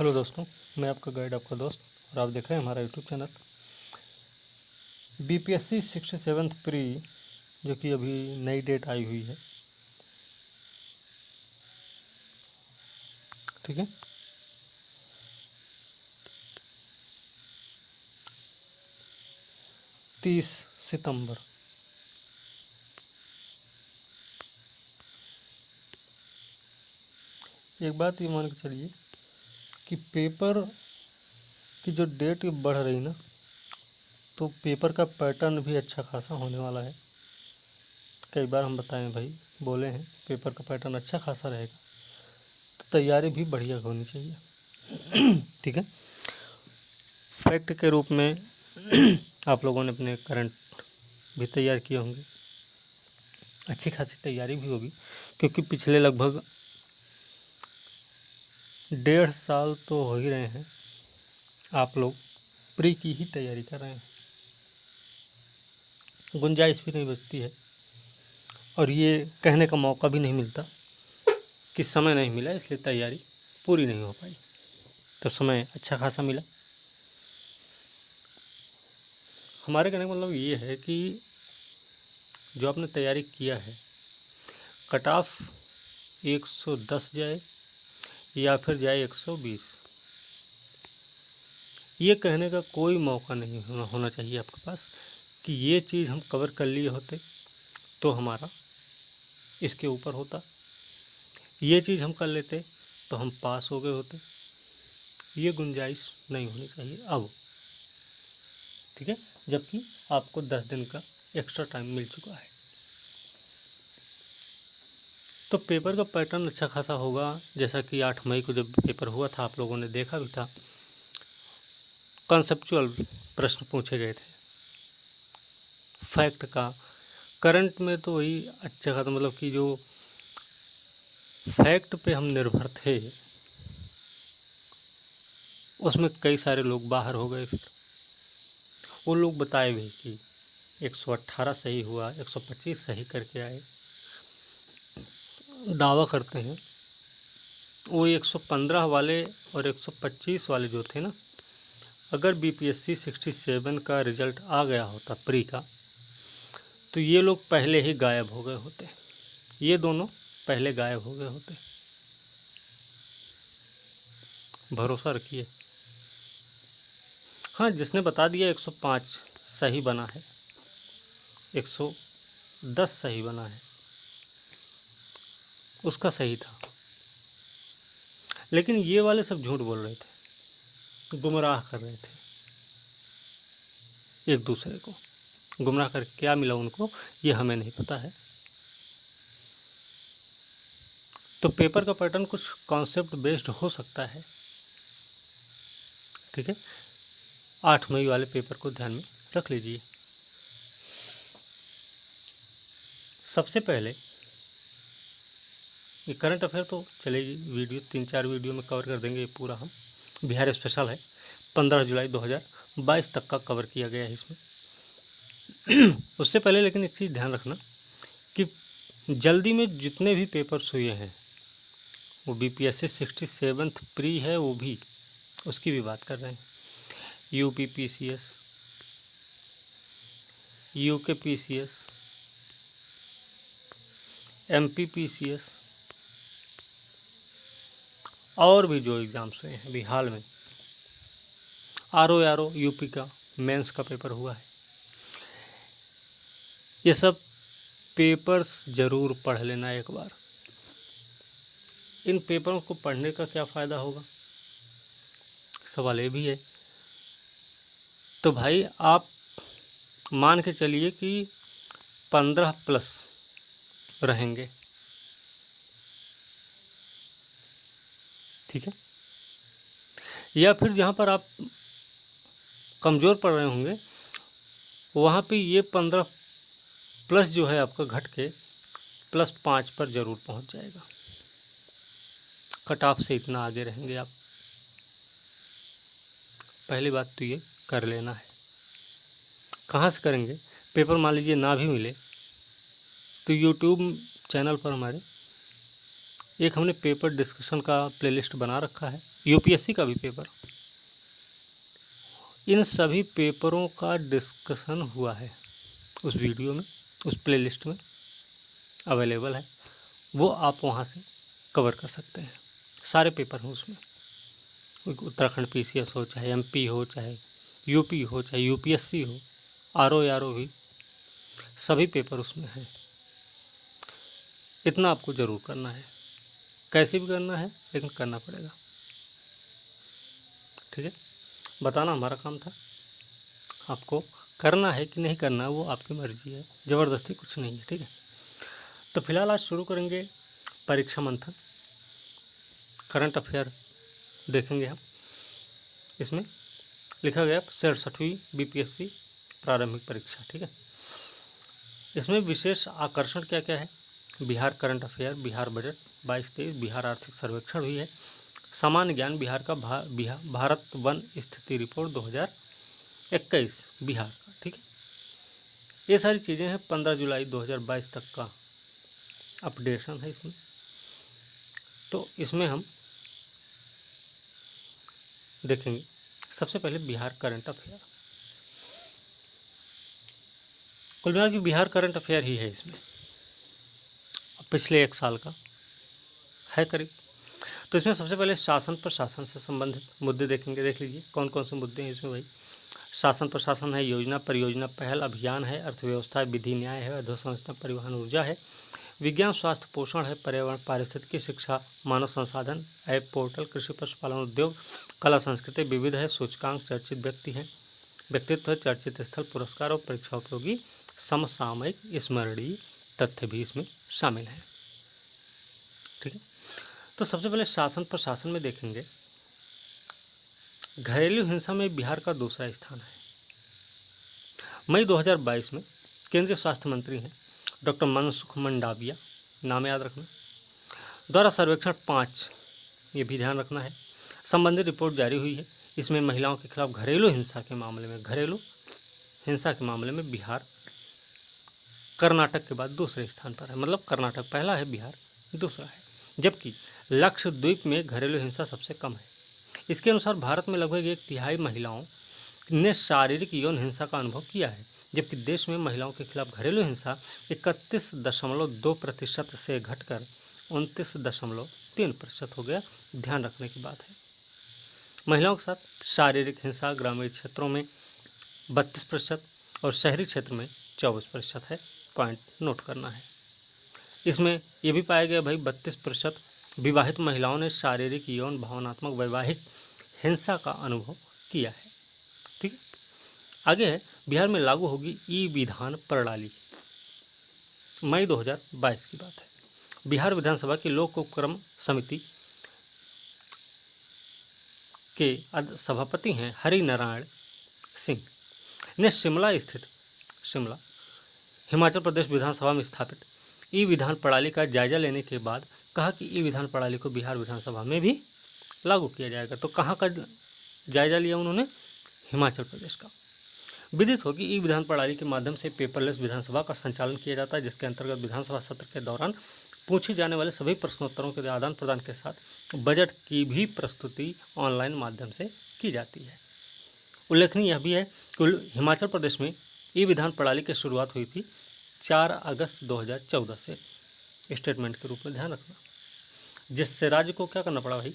Hello दोस्तों, मैं आपका गाइड, आपका दोस्त, और आप देख रहे हैं हमारा YouTube channel BPSC 67th pre, जो कि अभी नई डेट आई हुई है। ठीक है, तीस सितंबर। एक बात ये मान के चलिए कि पेपर की जो डेट बढ़ रही ना, तो पेपर का पैटर्न भी अच्छा खासा होने वाला है। कई बार हम बताएं भाई, बोले हैं पेपर का पैटर्न अच्छा खासा रहेगा, तो तैयारी भी बढ़िया होनी चाहिए। ठीक है, फैक्ट के रूप में आप लोगों ने अपने करंट भी तैयार किए होंगे, अच्छी खासी तैयारी भी होगी, क्योंकि पिछले लगभग 1.5 साल तो हो ही रहे हैं आप लोग प्री की ही तैयारी कर रहे हैं। गुंजाइश भी नहीं बचती है, और ये कहने का मौका भी नहीं मिलता कि समय नहीं मिला इसलिए तैयारी पूरी नहीं हो पाई। तो समय अच्छा खासा मिला। हमारे कहने का मतलब ये है कि जो आपने तैयारी किया है, कट ऑफ 110 जाए या फिर जाए 120, ये कहने का कोई मौका नहीं होना चाहिए आपके पास कि ये चीज़ हम कवर कर लिए होते तो हमारा इसके ऊपर होता, ये चीज़ हम कर लेते तो हम पास हो गए होते। ये गुंजाइश नहीं होनी चाहिए अब। ठीक है, जबकि आपको 10 दिन का एक्स्ट्रा टाइम मिल चुका है, तो पेपर का पैटर्न अच्छा खासा होगा। जैसा कि 8 मई को जब पेपर हुआ था, आप लोगों ने देखा भी था, कॉन्सेप्चुअल प्रश्न पूछे गए थे। फैक्ट का, करंट में तो वही अच्छा खासा, मतलब कि जो फैक्ट पे हम निर्भर थे उसमें कई सारे लोग बाहर हो गए। फिर वो लोग बताए भी कि 118 सही हुआ, 125 सही करके आए, दावा करते हैं। वो 115 वाले और 125 वाले जो थे ना, अगर बीपीएससी 67 का रिजल्ट आ गया होता प्री का, तो ये लोग पहले ही गायब हो गए होते। ये दोनों पहले गायब हो गए होते। भरोसा रखिए। हाँ, जिसने बता दिया 105 सही बना है, 110 सही बना है, उसका सही था। लेकिन ये वाले सब झूठ बोल रहे थे, गुमराह कर रहे थे एक दूसरे को। गुमराह करके क्या मिला उनको, ये हमें नहीं पता है। तो पेपर का पैटर्न कुछ कॉन्सेप्ट बेस्ड हो सकता है। ठीक है, 8 मई वाले पेपर को ध्यान में रख लीजिए। सबसे पहले ये करंट अफेयर तो चलेगी, वीडियो 3-4 वीडियो में कवर कर देंगे। ये पूरा हम बिहार स्पेशल है, 15 जुलाई 2022 तक का कवर किया गया है इसमें। उससे पहले लेकिन एक चीज़ ध्यान रखना कि जल्दी में जितने भी पेपर्स हुए हैं, वो बीपीएससी 67th प्री है, वो भी उसकी भी बात कर रहे हैं। UP PCS, UK PCS, MP PCS, और भी जो एग्ज़ाम्स हुए हैं अभी हाल में, आरओ यूपी का मेंस का पेपर हुआ है। ये सब पेपर्स ज़रूर पढ़ लेना एक बार। इन पेपरों को पढ़ने का क्या फ़ायदा होगा, सवाल ये भी है। तो भाई आप मान के चलिए कि 15+ रहेंगे। ठीक है, या फिर जहाँ पर आप कमज़ोर पड़ रहे होंगे, वहाँ पे ये 15+ जो है आपका घट के +5 पर ज़रूर पहुँच जाएगा। कट ऑफ से इतना आगे रहेंगे आप। पहली बात तो ये कर लेना है। कहाँ से करेंगे? पेपर मान लीजिए ना भी मिले तो यूट्यूब चैनल पर हमारे एक हमने पेपर डिस्कशन का प्लेलिस्ट बना रखा है, यूपीएससी का भी पेपर, इन सभी पेपरों का डिस्कशन हुआ है उस वीडियो में, उस प्लेलिस्ट में अवेलेबल है, वो आप वहाँ से कवर कर सकते हैं। सारे पेपर हैं उसमें, उत्तराखंड पीसीएस हो, चाहे एमपी हो, चाहे यूपी हो, चाहे यूपीएससी हो, आरओ भी, सभी पेपर उसमें हैं। इतना आपको ज़रूर करना है, कैसे भी करना है लेकिन करना पड़ेगा। ठीक है, बताना हमारा काम था, आपको करना है कि नहीं करना वो आपकी मर्जी है, ज़बरदस्ती कुछ नहीं है। ठीक है, तो फिलहाल आज शुरू करेंगे परीक्षा मंथन, करंट अफेयर देखेंगे हम। इसमें लिखा गया 67वीं बीपीएससी प्रारंभिक परीक्षा। ठीक है, इसमें विशेष आकर्षण क्या क्या है? Bihar current affair, Bihar budget 22-23, Bihar आर्थिक सर्वेक्षण भी है, सामान्य ज्ञान, बिहार का भारत वन स्थिति रिपोर्ट 2021 बिहार का। ठीक है, ये सारी चीज़ें हैं। 15 जुलाई 2022 तक का अपडेशन है इसमें। तो इसमें हम देखेंगे सबसे पहले बिहार करंट अफेयर। कुल मिला के बिहार करंट अफेयर ही है इसमें, पिछले 1 साल का है करीब। तो इसमें सबसे पहले शासन प्रशासन से संबंधित मुद्दे देखेंगे। देख लीजिए कौन कौन से मुद्दे हैं इसमें भाई। शासन प्रशासन है, योजना परियोजना पहल अभियान है, अर्थव्यवस्था, विधि न्याय है, अधोसंरचना परिवहन ऊर्जा है, विज्ञान स्वास्थ्य पोषण है, पर्यावरण पारिस्थितिकी शिक्षा मानव संसाधन, ऐप पोर्टल, कृषि पशुपालन उद्योग, कला संस्कृति विविध है, सूचकांक, चर्चित व्यक्ति हैं, व्यक्तित्व है, चर्चित स्थल, पुरस्कार और परीक्षा उपयोगी समसामयिक स्मरणीय तथ्य भी इसमें शामिल हैं। ठीक है, तो सबसे पहले शासन प्रशासन में देखेंगे, घरेलू हिंसा में बिहार का दूसरा स्थान है। मई 2022 में केंद्रीय स्वास्थ्य मंत्री हैं डॉक्टर मनसुख मंडाविया, नाम याद रखना, द्वारा सर्वेक्षण 5, ये भी ध्यान रखना है, संबंधित रिपोर्ट जारी हुई है। इसमें महिलाओं के खिलाफ घरेलू हिंसा के मामले में बिहार कर्नाटक के बाद दूसरे स्थान पर है। मतलब कर्नाटक पहला है, बिहार दूसरा है, जबकि लक्षद्वीप में घरेलू हिंसा सबसे कम है। इसके अनुसार भारत में लगभग 1/3 महिलाओं ने शारीरिक यौन हिंसा का अनुभव किया है, जबकि देश में महिलाओं के खिलाफ घरेलू हिंसा 31.2% से घटकर 29.3% हो गया। ध्यान रखने की बात है। महिलाओं के साथ शारीरिक हिंसा ग्रामीण क्षेत्रों में 32% और शहरी क्षेत्र में 24% है। पॉइंट नोट करना है। इसमें यह भी पाया गया भाई 32% विवाहित महिलाओं ने शारीरिक यौन भावनात्मक वैवाहिक हिंसा का अनुभव किया है। ठीक है, आगे है बिहार में लागू होगी ई विधान प्रणाली। मई 2022 की बात है। बिहार विधानसभा की लोक उपक्रम समिति के सभापति हैं हरि नारायण सिंह ने शिमला हिमाचल प्रदेश विधानसभा में स्थापित ई विधान प्रणाली का जायजा लेने के बाद कहा कि ई विधान प्रणाली को बिहार विधानसभा में भी लागू किया जाएगा। तो कहाँ का जायजा लिया उन्होंने? हिमाचल प्रदेश का। विदित हो कि ई विधान प्रणाली के माध्यम से पेपरलेस विधानसभा का संचालन किया जाता है, जिसके अंतर्गत विधानसभा सत्र के दौरान पूछे जाने वाले सभी प्रश्नोत्तरों के आदान प्रदान के साथ बजट की भी प्रस्तुति ऑनलाइन माध्यम से की जाती है। उल्लेखनीय यह भी है कि हिमाचल प्रदेश में ई विधान प्रणाली की शुरुआत हुई थी 4 अगस्त 2014 से, स्टेटमेंट के रूप में ध्यान रखना, जिससे राज्य को क्या करना पड़ा भाई?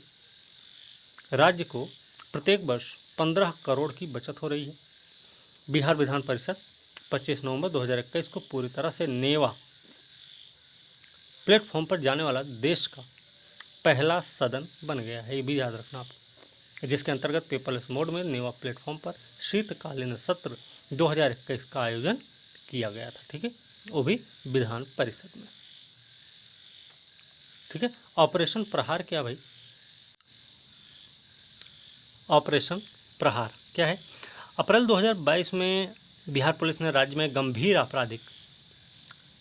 राज्य को प्रत्येक वर्ष 15 करोड़ की बचत हो रही है। बिहार विधान परिषद 25 नवंबर 2021 को पूरी तरह से नेवा प्लेटफॉर्म पर जाने वाला देश का पहला सदन बन गया है। ये भी याद रखना आप, जिसके अंतर्गत पेपरलेस मोड में नेवा प्लेटफॉर्म पर शीतकालीन सत्र 2021 का आयोजन किया गया था। ठीक है, वो भी विधान परिषद में। ठीक है, ऑपरेशन प्रहार क्या भाई? ऑपरेशन प्रहार क्या है? अप्रैल 2022 में बिहार पुलिस ने राज्य में गंभीर आपराधिक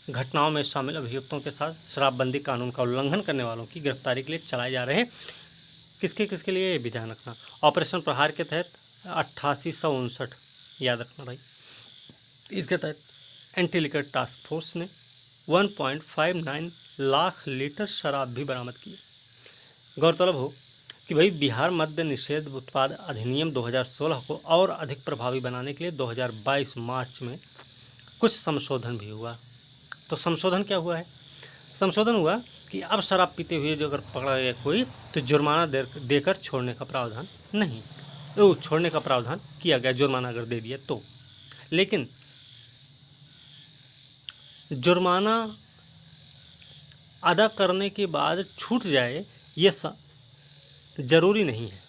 घटनाओं में शामिल अभियुक्तों के साथ शराबबंदी कानून का उल्लंघन करने वालों की गिरफ्तारी के लिए चलाए जा रहे किसके लिए ये भी ध्यान रखना। ऑपरेशन प्रहार के तहत 8859 याद रखना भाई। इसके तहत एंटी लिकर टास्क फोर्स ने 1.59 लाख लीटर शराब भी बरामद की। गौरतलब हो कि भाई बिहार मद्य निषेध उत्पाद अधिनियम 2016 को और अधिक प्रभावी बनाने के लिए 2022 मार्च में कुछ संशोधन भी हुआ। तो संशोधन क्या हुआ है? संशोधन हुआ कि अब शराब पीते हुए जो अगर पकड़ा गया कोई तो जुर्माना देकर छोड़ने का प्रावधान नहीं, तो छोड़ने का प्रावधान किया गया, जुर्माना अगर दे दिया तो। लेकिन जुर्माना अदा करने के बाद छूट जाए ये जरूरी नहीं है,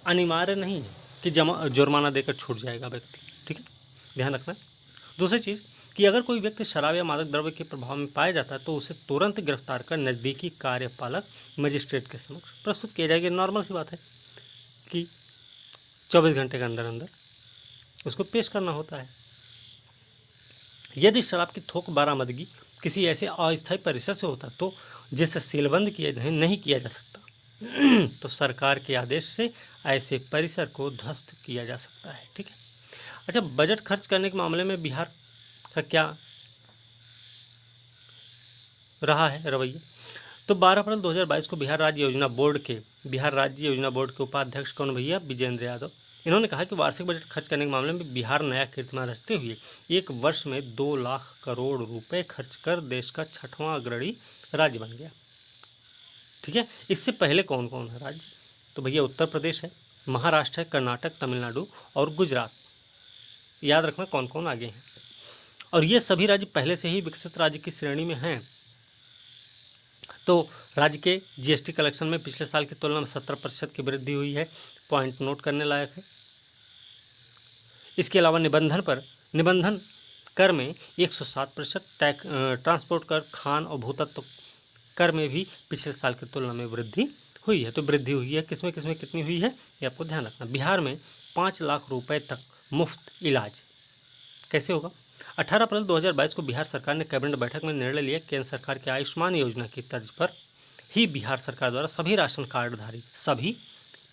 अनिवार्य नहीं है कि जुर्माना देकर छूट जाएगा व्यक्ति। ठीक है, ध्यान रखना। दूसरी चीज़ कि अगर कोई व्यक्ति शराब या मादक द्रव्य के प्रभाव में पाया जाता है तो उसे तुरंत गिरफ्तार कर नज़दीकी कार्यपालक मजिस्ट्रेट के समक्ष प्रस्तुत किया जाएगा। नॉर्मल सी बात है कि 24 घंटे के अंदर अंदर उसको पेश करना होता है। यदि शराब की थोक बरामदगी किसी ऐसे अस्थायी परिसर से होता तो जिसे सीलबंद किया नहीं किया जा सकता तो सरकार के आदेश से ऐसे परिसर को ध्वस्त किया जा सकता है। ठीक है। अच्छा, बजट खर्च करने के मामले में बिहार का क्या रहा है रवैया? तो 12 अप्रैल 2022 को बिहार राज्य योजना बोर्ड के उपाध्यक्ष कौन भैया? विजेंद्र यादव। इन्होंने कहा कि वार्षिक बजट खर्च करने के मामले में बिहार नया कीर्तिमान रचते हुए एक वर्ष में 2 लाख करोड़ रुपए खर्च कर देश का 6वां अग्रणी राज्य बन गया। ठीक है। इससे पहले कौन कौन है राज्य? तो भैया उत्तर प्रदेश है, महाराष्ट्र है, कर्नाटक, तमिलनाडु और गुजरात। याद रखना कौन कौन आगे हैं। और ये सभी राज्य पहले से ही विकसित राज्य की श्रेणी में हैं। तो राज्य के जीएसटी कलेक्शन में पिछले साल की तुलना में 70% की वृद्धि हुई है, पॉइंट नोट करने लायक है। इसके अलावा निबंधन कर में 107%, ट्रांसपोर्ट कर, खान और भूतत्व कर में भी पिछले साल की तुलना में वृद्धि हुई है। तो वृद्धि हुई है, किसमें कितनी हुई है ये आपको ध्यान रखना। बिहार में 5 लाख रुपए तक मुफ्त इलाज कैसे होगा? 18 अप्रैल 2022 को बिहार सरकार ने कैबिनेट बैठक में निर्णय लिया, केंद्र सरकार की आयुष्मान योजना की तर्ज पर ही बिहार सरकार द्वारा सभी राशन कार्डधारी, सभी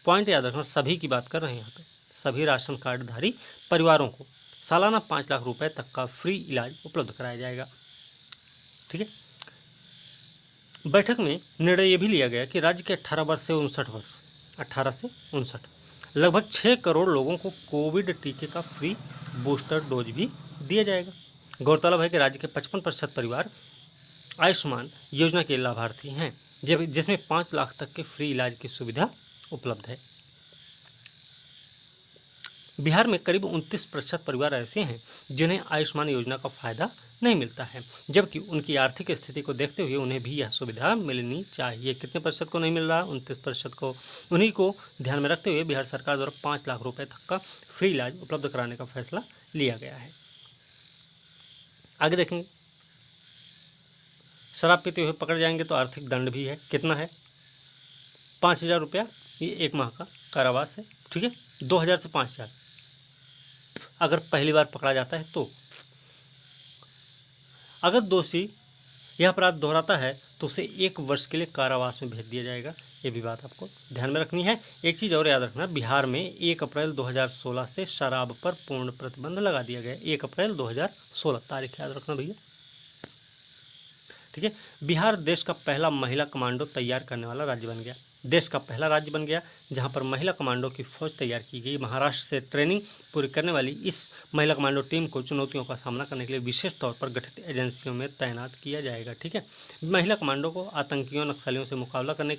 पॉइंट याद रखना, सभी की बात कर रहे हैं यहाँ पे, सभी राशन कार्डधारी परिवारों को सालाना 5 लाख रुपए तक का फ्री इलाज उपलब्ध कराया जाएगा। ठीक है। बैठक में निर्णय ये भी लिया गया कि राज्य के 18 से 59 लगभग 6 करोड़ लोगों को कोविड टीके का फ्री बूस्टर डोज भी दिया जाएगा। गौरतलब है कि राज्य के 55% परिवार आयुष्मान योजना के लाभार्थी हैं, जिसमें 5 लाख तक के फ्री इलाज की सुविधा उपलब्ध है। बिहार में करीब 29% परिवार ऐसे हैं जिन्हें आयुष्मान योजना का फायदा नहीं मिलता है, जबकि उनकी आर्थिक स्थिति को देखते हुए उन्हें भी यह सुविधा मिलनी चाहिए। कितने प्रतिशत को नहीं मिल रहा? 29% को। उन्हीं को ध्यान में रखते हुए बिहार सरकार द्वारा 5 लाख रुपए तक का फ्री इलाज उपलब्ध कराने का फैसला लिया गया है। आगे देखेंगे, शराब पीते हुए पकड़ जाएंगे तो आर्थिक दंड भी है। कितना है? 5,000 रुपया, ये 1 माह का कारावास है। ठीक है, 2,000 से 5,000 अगर पहली बार पकड़ा जाता है तो। अगर दोषी यह अपराध दोहराता है तो उसे 1 वर्ष के लिए कारावास में भेज दिया जाएगा। ये भी बात आपको ध्यान में रखनी है। एक चीज़ और याद रखना, बिहार में 1 अप्रैल 2016 से शराब पर पूर्ण प्रतिबंध लगा दिया गया। 1 अप्रैल 2016 तारीख याद रखना भैया। ठीक है। बिहार देश का पहला महिला कमांडो तैयार करने वाला राज्य बन गया। देश का पहला राज्य बन गया जहां पर महिला कमांडो की फौज तैयार की गई। महाराष्ट्र से ट्रेनिंग पूरी करने वाली इस महिला कमांडो टीम को चुनौतियों का सामना करने के लिए विशेष तौर पर गठित एजेंसियों में तैनात किया जाएगा। ठीक है। महिला कमांडो को आतंकियों, नक्सलियों से मुकाबला करने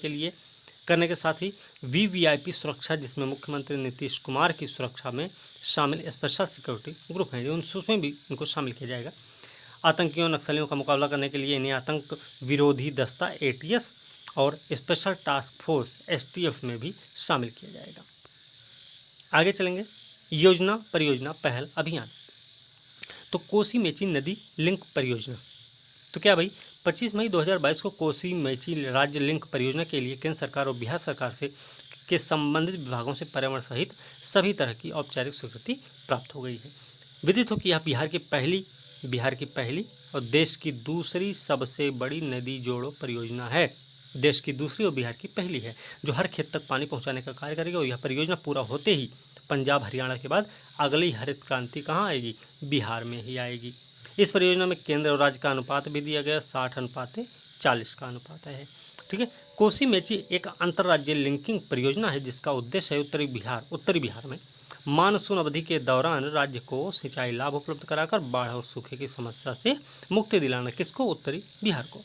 के साथ ही वीवीआईपी सुरक्षा, जिसमें मुख्यमंत्री नीतीश कुमार की सुरक्षा में शामिल स्पेशल सिक्योरिटी ग्रुप हैं, उसमें भी इनको शामिल किया जाएगा। आतंकियों, नक्सलियों का मुकाबला करने के लिए इन्हें आतंक विरोधी दस्ता ATS और स्पेशल टास्क फोर्स STF में भी शामिल किया जाएगा। आगे चलेंगे, योजना, परियोजना, पहल, अभियान। तो कोसी मेची नदी लिंक परियोजना, तो क्या भाई 25 मई 2022 को कोसी मेची राज्य लिंक परियोजना के लिए केंद्र सरकार और बिहार सरकार के संबंधित विभागों से पर्यावरण सहित सभी तरह की औपचारिक स्वीकृति प्राप्त हो गई है। विदित हो कि यह बिहार की पहली और देश की दूसरी सबसे बड़ी नदी जोड़ो परियोजना है। देश की दूसरी और बिहार की पहली है जो हर खेत तक पानी पहुंचाने का कार्य करेगी। और यह परियोजना पूरा होते ही पंजाब, हरियाणा के बाद अगली हरित क्रांति कहाँ आएगी? बिहार में ही आएगी। इस परियोजना में केंद्र और राज्य का अनुपात भी दिया गया, 60:40 का अनुपात है। ठीक है। कोसी मेची एक अंतर्राज्यीय लिंकिंग परियोजना है जिसका उद्देश्य है उत्तरी बिहार में मानसून अवधि के दौरान राज्य को सिंचाई लाभ उपलब्ध कराकर बाढ़ और सूखे की समस्या से मुक्ति दिलाना। किसको? उत्तरी बिहार को।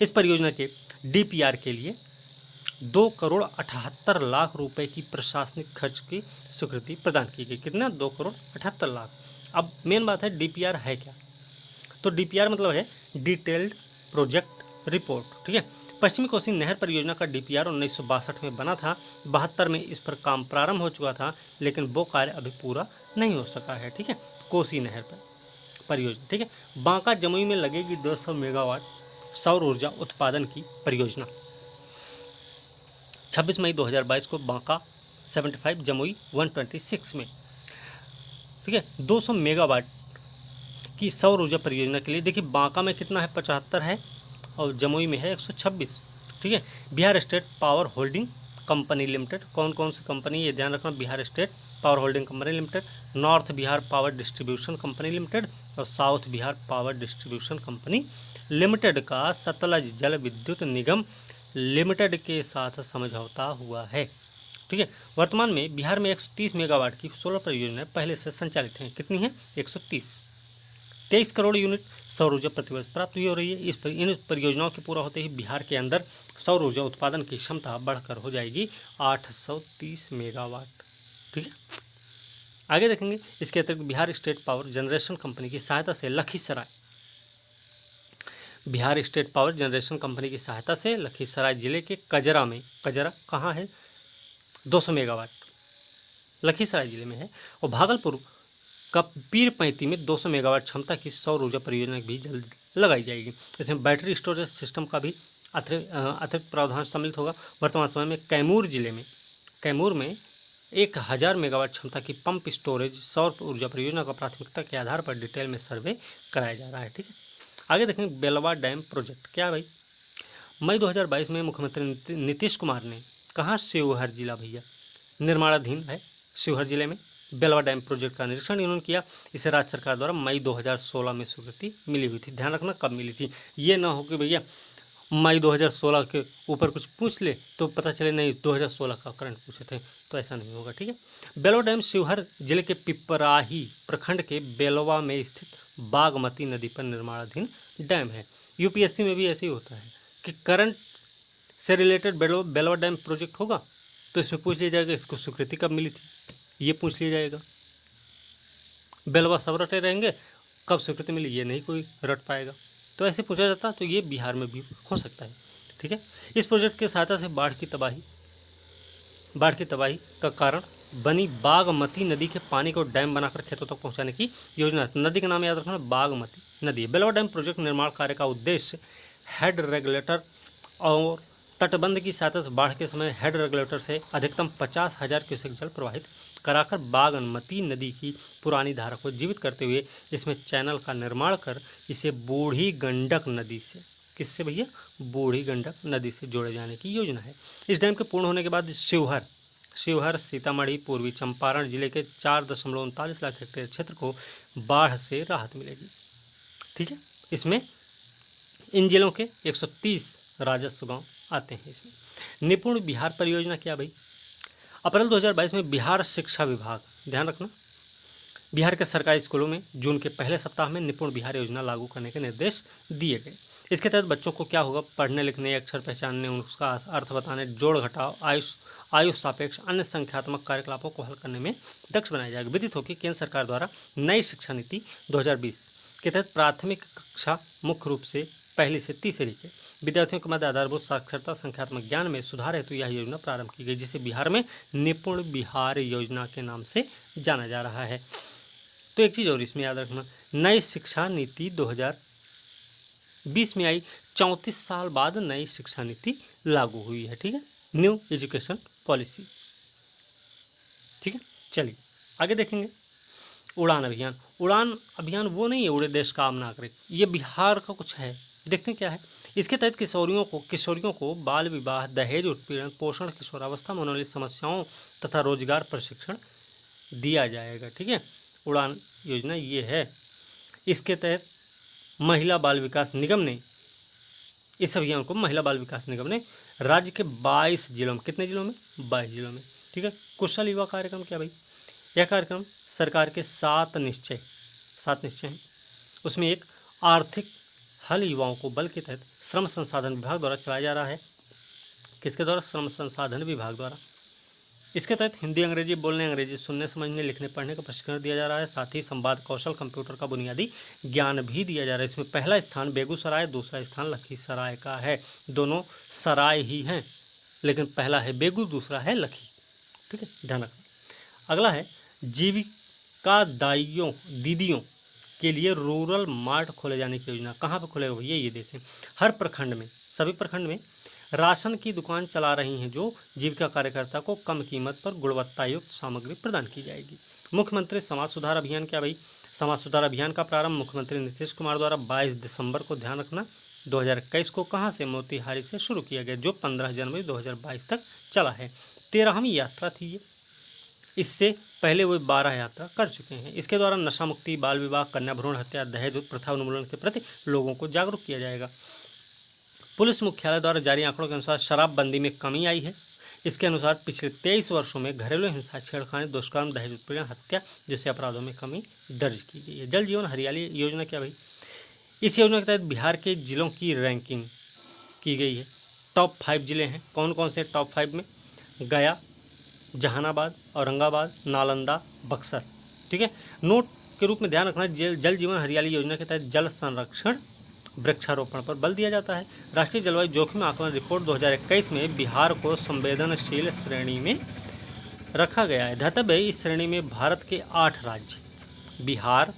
इस परियोजना के डीपीआर के लिए 2,78,00,000 रुपए की प्रशासनिक खर्च की स्वीकृति प्रदान की गई। कितना? 2,78,00,000। अब मेन बात है डीपीआर है क्या? तो डीपीआर मतलब है डिटेल्ड प्रोजेक्ट रिपोर्ट। ठीक है। पश्चिमी कोसी नहर परियोजना का डीपीआर 1962 में बना था। 72 में इस पर काम प्रारंभ हो चुका था, लेकिन वो कार्य अभी पूरा नहीं हो सका है। ठीक है। कोसी नहर पर परियोजना। ठीक है। बांका जमुई में लगेगी 200 मेगावाट सौर ऊर्जा उत्पादन की परियोजना। 26 मई 2022 को बांका 75, जमुई 126 में। ठीक है। 200 मेगावाट की सौर ऊर्जा परियोजना के लिए देखिए बांका में कितना है? 75 है और जमुई में है 126। ठीक है। Bihar state power holding company limited. कौन कौन सी कंपनी? ये ध्यान रखना, Bihar state power holding company limited, north Bihar power distribution company limited और south Bihar power distribution company limited का सतलज जल विद्युत निगम लिमिटेड के साथ समझौता हुआ है। ठीक है। वर्तमान में बिहार में 130 मेगावाट की सोलर परियोजनाएं पहले से संचालित हैं। कितनी है? 130। 23 करोड़ यूनिट सौर ऊर्जा प्रतिवर्ष प्राप्त हो रही है। इन परियोजनाओं के पूरा होते ही बिहार के अंदर सौर ऊर्जा उत्पादन की क्षमता बढ़कर हो जाएगी 830 मेगावाट। ठीक है। आगे देखेंगे, इसके अतिरिक्त Bihar state power generation company की सहायता से लखीसराय जिले के कजरा में, कजरा कहाँ है? 200 मेगावाट लखीसराय जिले में है। और भागलपुर का पीरपैंती में 200 मेगावाट क्षमता की सौर ऊर्जा परियोजना भी जल्द लगाई जाएगी। इसमें बैटरी स्टोरेज सिस्टम का भी अतिरिक्त प्रावधान सम्मिलित होगा। वर्तमान समय में कैमूर में 1000 मेगावाट क्षमता की पंप स्टोरेज सौर ऊर्जा परियोजना का प्राथमिकता के आधार पर डिटेल में सर्वे कराया जा रहा है। ठीक है। आगे देखेंगे बेलवा डैम प्रोजेक्ट। क्या भाई? मई 2022 में मुख्यमंत्री नीतीश कुमार ने कहाँ? शिवहर जिला भैया, निर्माणाधीन है शिवहर जिले में बेलवा डैम प्रोजेक्ट का निरीक्षण इन्होंने किया। इसे राज्य सरकार द्वारा मई 2016 में स्वीकृति मिली हुई थी। ध्यान रखना कब मिली थी, ये ना हो कि भैया मई 2016 के ऊपर कुछ पूछ ले तो पता चले नहीं 2016 का करंट पूछे थे, तो ऐसा नहीं होगा। ठीक है। बेलवा डैम शिवहर जिले के पिपराही प्रखंड के बेलवा में स्थित बागमती नदी पर निर्माणाधीन डैम है। यूपीएससी में भी ऐसे ही होता है कि करंट से रिलेटेड बेलवा डैम प्रोजेक्ट होगा तो इसमें पूछ लिया जाएगा इसको स्वीकृति कब मिली थी, ये पूछ लिया जाएगा। बेलवा सब रटे रहेंगे, कब स्वीकृति मिली ये नहीं कोई रट पाएगा, तो ऐसे पूछा जाता। तो ये बिहार में भी हो सकता है। ठीक है। इस प्रोजेक्ट की सहायता से बाढ़ की तबाही का कारण बनी बागमती नदी के पानी को डैम बनाकर खेतों तक पहुंचाने की योजना। नदी का नाम याद रखना, बागमती नदी। बेलवा डैम प्रोजेक्ट निर्माण कार्य का उद्देश्य हेड रेगुलेटर और तटबंध की सहायता से बाढ़ के समय हेड रेगुलेटर से अधिकतम 50,000 क्यूसेक जल प्रवाहित कराकर बागमती नदी की पुरानी धारा को जीवित करते हुए इसमें चैनल का निर्माण कर इसे बूढ़ी गंडक नदी से, किससे भैया? बूढ़ी गंडक नदी से जोड़े जाने की योजना है। इस डैम के पूर्ण होने के बाद शिवहर सीतामढ़ी पूर्वी चंपारण जिले के 4.39 लाख हेक्टेयर क्षेत्र को बाढ़ से राहत मिलेगी। ठीक है। इसमें इन जिलों के 130 राजस्व गांव आते हैं। इसमें निपुण बिहार परियोजना क्या भाई? अप्रैल 2022 में बिहार शिक्षा विभाग, ध्यान रखना, बिहार के सरकारी स्कूलों में जून के पहले सप्ताह में निपुण बिहार योजना लागू करने के निर्देश दिए गए। इसके तहत बच्चों को क्या होगा? पढ़ने लिखने, अक्षर पहचानने, उसका अर्थ बताने, जोड़ घटाव, आयुष सापेक्ष अन्य संख्यात्मक कार्यकलापों को हल करने में दक्ष बनाया जाएगा। विदित हो कि केंद्र सरकार द्वारा नई शिक्षा नीति 2020 के तहत प्राथमिक कक्षा मुख्य रूप से पहली से तीसरी के विद्यार्थियों के मध्य आधारभूत साक्षरता संख्यात्मक ज्ञान में सुधार हेतु यह योजना प्रारंभ की गई, जिसे बिहार में निपुण बिहार योजना के नाम से जाना जा रहा है। तो एक चीज़ और इसमें याद रखना, नई शिक्षा नीति 2020 में आई, 34 साल बाद नई शिक्षा नीति लागू हुई है। ठीक है। New education policy. ठीक है। चलिए आगे देखेंगे उड़ान अभियान वो नहीं है उड़े देश का आम नागरिक, ये बिहार का कुछ है। देखते हैं क्या है। इसके तहत किशोरियों को बाल विवाह, दहेज उत्पीड़न, पोषण, किशोरावस्था में होने वाली समस्याओं तथा रोजगार प्रशिक्षण दिया जाएगा। ठीक है। उड़ान योजना ये है। इसके तहत महिला बाल विकास निगम ने इस अभियान को महिला बाल विकास निगम ने राज्य के 22 जिलों में, कितने जिलों में, 22 जिलों में, ठीक है। कुशल युवा कार्यक्रम क्या भाई, यह कार्यक्रम सरकार के 7 निश्चय हैं, उसमें एक आर्थिक हल युवाओं को बल के तहत श्रम संसाधन विभाग द्वारा चलाया जा रहा है। किसके द्वारा, श्रम संसाधन विभाग द्वारा। इसके तहत हिंदी अंग्रेजी बोलने, अंग्रेजी सुनने समझने लिखने पढ़ने का प्रशिक्षण दिया जा रहा है। साथ ही संवाद कौशल, कंप्यूटर का बुनियादी ज्ञान भी दिया जा रहा है। इसमें पहला स्थान बेगूसराय, दूसरा स्थान लखीसराय का है। दोनों सराय ही हैं, लेकिन पहला है बेगू, दूसरा है लखी, ठीक है, ध्यान रखना। अगला है जीविका दाइयों दीदियों के लिए रूरल मार्ट खोले जाने की योजना। कहाँ पर खुलेगा भैया, ये देखें, हर प्रखंड में, सभी प्रखंड में राशन की दुकान चला रही हैं जो जीविका कार्यकर्ता को कम कीमत पर गुणवत्तायुक्त सामग्री प्रदान की जाएगी। मुख्यमंत्री समाज सुधार अभियान क्या भाई, समाज सुधार अभियान का प्रारंभ मुख्यमंत्री नीतीश कुमार द्वारा 22 दिसंबर को, ध्यान रखना, 2021 को कहाँ से, मोतिहारी से शुरू किया गया, जो 15 जनवरी 2022 तक चला है। 13वीं यात्रा थी ये, इससे पहले वो 12 यात्रा कर चुके हैं। इसके द्वारा नशा मुक्ति, बाल विवाह, कन्या भ्रूण हत्या, दहेज प्रथा उन्मूलन के प्रति लोगों को जागरूक किया जाएगा। पुलिस मुख्यालय द्वारा जारी आंकड़ों के अनुसार शराबबंदी में कमी आई है। इसके अनुसार पिछले 23 वर्षों में घरेलू हिंसा, छेड़खानी, दुष्कर्म, दहेज उत्पीड़न, हत्या जैसे अपराधों में कमी दर्ज की गई है। जल जीवन हरियाली योजना क्या भाई, इस योजना के तहत बिहार के जिलों की रैंकिंग की गई है। टॉप 5 जिले हैं, कौन कौन से टॉप 5 में, गया, जहानाबाद, औरंगाबाद, नालंदा, बक्सर, ठीक है। नोट के रूप में ध्यान रखना, जल जीवन हरियाली योजना के तहत जल संरक्षण, वृक्षारोपण पर बल दिया जाता है। राष्ट्रीय जलवायु जोखिम आकलन रिपोर्ट 2021 में बिहार को संवेदनशील श्रेणी में रखा गया है। ध्यातव्य है, इस श्रेणी में भारत के 8 राज्य बिहार,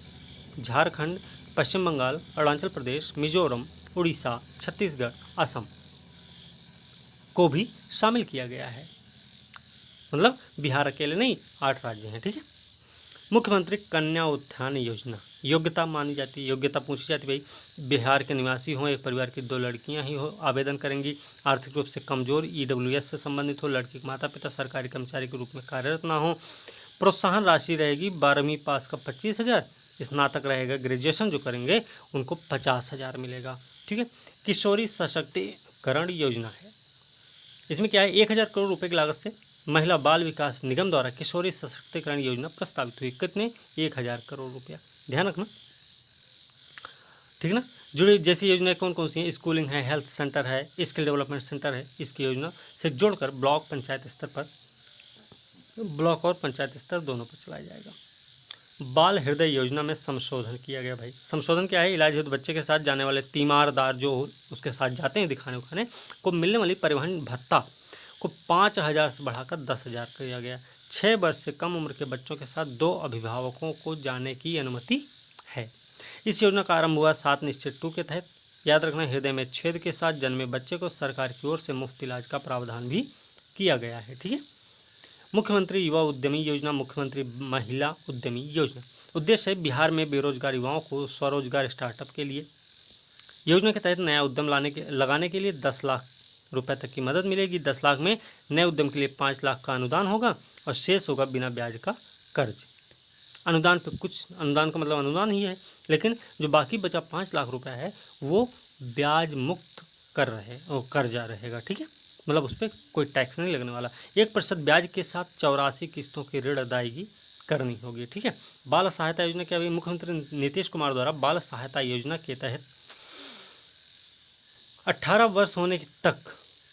झारखंड, पश्चिम बंगाल, अरुणाचल प्रदेश, मिजोरम, उड़ीसा, छत्तीसगढ़, असम को भी शामिल किया गया है। मतलब बिहार अकेले नहीं, 8 राज्य हैं, ठीक है। मुख्यमंत्री कन्या उत्थान योजना, योग्यता मानी जाती है, योग्यता पूछी जाती है भाई, बिहार के निवासी हों, एक परिवार की 2 लड़कियां ही हो, आवेदन करेंगी, आर्थिक रूप से कमजोर, ईडब्ल्यूएस से संबंधित हो, लड़की के माता पिता सरकारी कर्मचारी के रूप में कार्यरत ना हो। प्रोत्साहन राशि रहेगी 12वीं पास का 25,000, स्नातक रहेगा, ग्रेजुएशन जो करेंगे उनको 50,000 मिलेगा, ठीक है। किशोरी सशक्तिकरण योजना है, इसमें क्या है, 1,000 करोड़ रुपये की लागत से महिला बाल विकास निगम द्वारा किशोरी सशक्तिकरण योजना प्रस्तावित हुई। कितने, 1,000 करोड़ रुपया, ध्यान रखना, ठीक ना। जुड़ी जैसी योजनाएं कौन कौन सी हैं, स्कूलिंग है, हेल्थ सेंटर है, स्किल डेवलपमेंट सेंटर है, इसकी योजना से जोड़कर ब्लॉक पंचायत स्तर पर, ब्लॉक और पंचायत स्तर दोनों पर चलाया जाएगा। बाल हृदय योजना में संशोधन किया गया भाई। संशोधन क्या है, इलाज हेतु बच्चे के साथ जाने वाले तीमारदार जो उसके साथ जाते हैं दिखाने उखाने को मिलने वाली परिवहन भत्ता को 5,000 से बढ़ाकर 10,000 किया गया। 6 वर्ष से कम उम्र के बच्चों के साथ 2 अभिभावकों को जाने की अनुमति है। इस योजना का आरंभ हुआ 7 निश्चय 2 के तहत। याद रखना, हृदय में छेद के साथ जन्मे बच्चे को सरकार की ओर से मुफ्त इलाज का प्रावधान भी किया गया है, ठीक है। मुख्यमंत्री युवा उद्यमी योजना, मुख्यमंत्री महिला उद्यमी योजना, उद्देश्य है बिहार में बेरोजगार युवाओं को स्वरोजगार स्टार्टअप के लिए। योजना के तहत नया उद्यम लगाने के लिए 10 लाख रुपए तक की मदद मिलेगी। 10 लाख में नए उद्यम के लिए 5 लाख का अनुदान होगा और शेष होगा बिना ब्याज का कर्ज। अनुदान पे कुछ, अनुदान का मतलब अनुदान ही है, लेकिन जो बाकी बचा 5 लाख रुपए है वो ब्याज मुक्त कर्जा रहेगा, ठीक है। मतलब उस पर कोई टैक्स नहीं लगने वाला। 1% ब्याज के साथ 84 किस्तों की ऋण अदायगी करनी होगी, ठीक है। बाल सहायता योजना क्या हुई, मुख्यमंत्री नीतीश कुमार द्वारा बाल सहायता योजना के तहत 18 वर्ष होने तक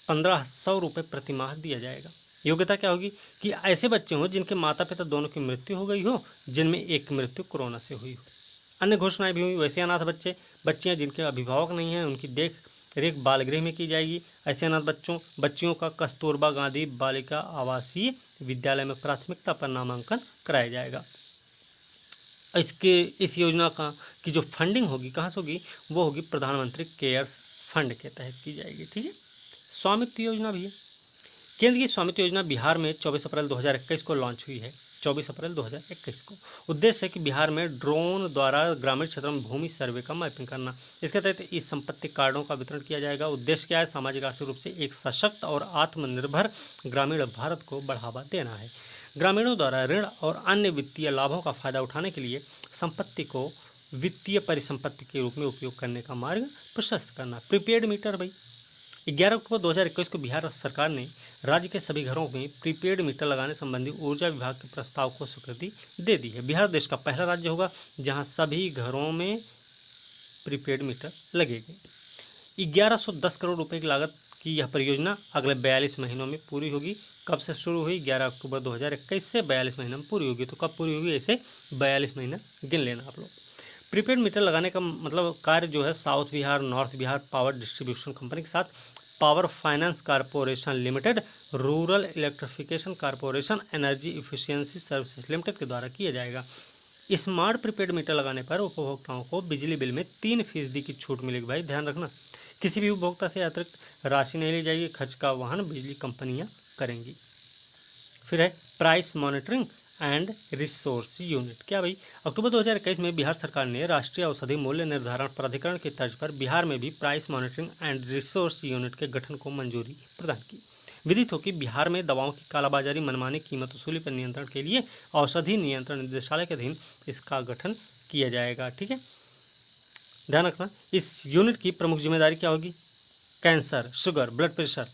1,500 रुपये प्रति माह दिया जाएगा। योग्यता क्या होगी कि ऐसे बच्चे हों जिनके माता पिता दोनों की मृत्यु हो गई हो, जिनमें एक की मृत्यु कोरोना से हुई हो। अन्य घोषणाएं भी हुई, वैसे अनाथ बच्चियां जिनके अभिभावक नहीं हैं उनकी देख रेख बाल गृह में की जाएगी। ऐसे अनाथ बच्चियों का कस्तूरबा गांधी बालिका आवासीय विद्यालय में प्राथमिकता पर नामांकन कराया जाएगा। इस योजना की जो फंडिंग होगी कहाँ से होगी, वो होगी प्रधानमंत्री केयर्स फंड के तहत की जाएगी, ठीक है। स्वामित्व योजना भी है। केंद्र की स्वामित्व योजना बिहार में 24 अप्रैल 2021 को लॉन्च हुई है। 24 अप्रैल 2021 को। उद्देश्य है कि बिहार में ड्रोन द्वारा ग्रामीण क्षेत्रों में भूमि सर्वे का मैपिंग करना। इसके तहत इस संपत्ति कार्डों का वितरण किया जाएगा। उद्देश्य क्या है, सामाजिक आर्थिक रूप से एक सशक्त और आत्मनिर्भर ग्रामीण भारत को बढ़ावा देना है। ग्रामीणों द्वारा ऋण और अन्य वित्तीय लाभों का फायदा उठाने के लिए संपत्ति को वित्तीय परिसंपत्ति के रूप में उपयोग करने का मार्ग प्रशस्त करना। प्रीपेड मीटर भाई, 11 अक्टूबर 2021 को बिहार सरकार ने राज्य के सभी घरों में प्रीपेड मीटर लगाने संबंधी ऊर्जा विभाग के प्रस्ताव को स्वीकृति दे दी है। बिहार देश का पहला राज्य होगा जहां सभी घरों में प्रीपेड मीटर लगेंगे। 1110 करोड़ रुपए की लागत की यह परियोजना अगले 42 महीनों में पूरी होगी। कब से शुरू हुई? 11 अक्टूबर 2021 से 42 महीने में पूरी होगी। तो कब पूरी होगी? ऐसे 42 महीना गिन लेना आप लोग। प्रीपेड मीटर लगाने का मतलब कार्य जो है south Bihar, north Bihar power distribution company के साथ power finance corporation limited, rural electrification corporation, energy efficiency services limited के द्वारा किया जाएगा। स्मार्ट प्रीपेड मीटर लगाने पर उपभोक्ताओं को बिजली बिल में 3% की छूट मिलेगी। भाई ध्यान रखना, किसी भी उपभोक्ता से अतिरिक्त राशि नहीं ली जाएगी, खर्च का वहन बिजली कंपनियां करेंगी। फिर है price monitoring and resource unit. क्या भाई? अक्टूबर 2021 में बिहार सरकार ने राष्ट्रीय औषधि मूल्य निर्धारण प्राधिकरण की तर्ज पर बिहार में भी price monitoring and resource unit के गठन को मंजूरी प्रदान की। विदित हो कि बिहार में दवाओं की कालाबाजारी, मनमानी कीमत वसूली पर नियंत्रण के लिए औषधि नियंत्रण निदेशालय के अधीन इसका गठन किया जाएगा। ठीक है, ध्यान रखना। इस यूनिट की प्रमुख जिम्मेदारी क्या होगी? कैंसर, शुगर, ब्लड प्रेशर,